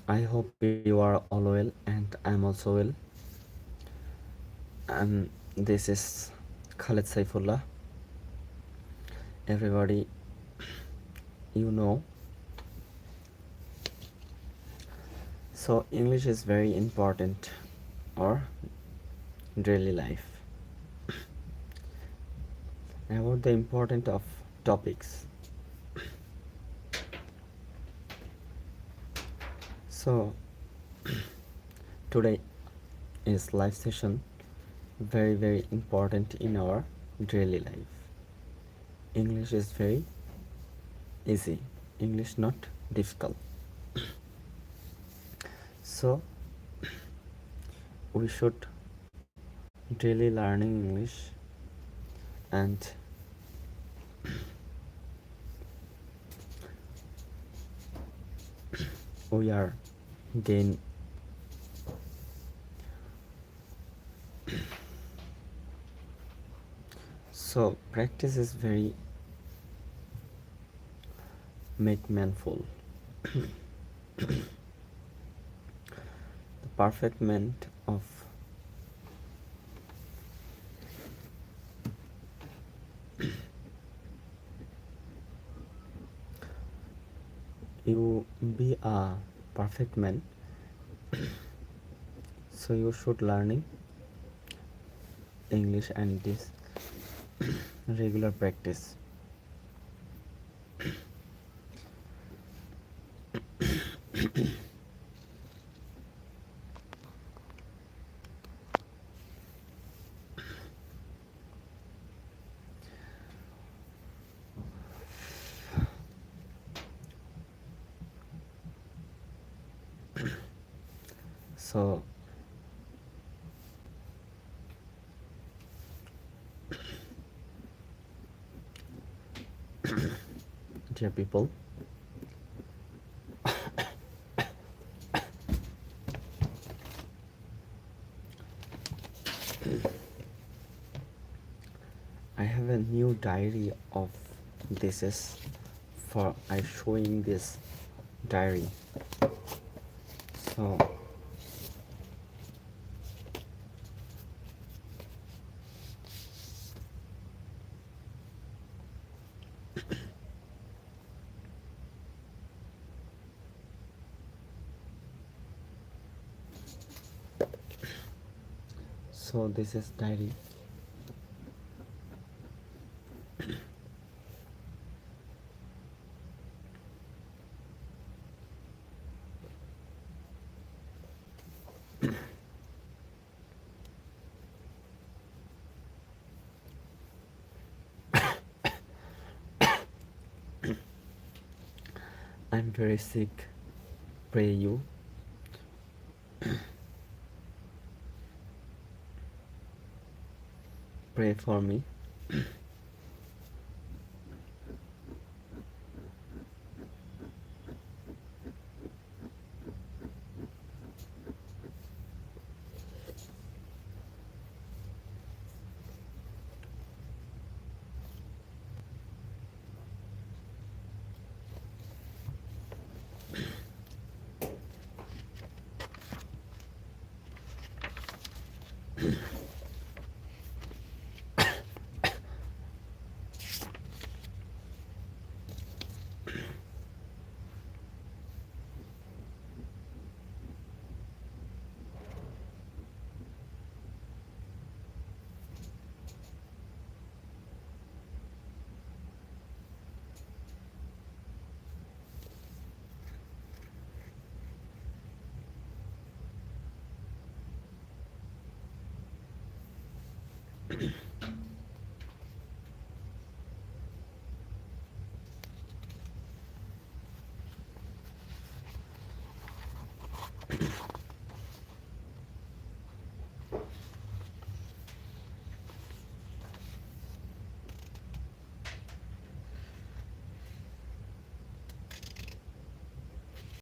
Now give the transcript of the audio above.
I hope you are all well, and I'm also well. This is Khalid Saifullah. Everybody, you know. So, English is very important or daily life. About the importance of topics. So, today is live session very important in our daily life. English is very easy. English not difficult. So we should daily learning English and we are gain so practice is very make manful. The perfect meant of you be a perfect man, so you should learning English and this regular practice. So dear people, I have a new diary of this is for I showing this diary. So this is diary. I'm very sick. Pray you. Pray for me.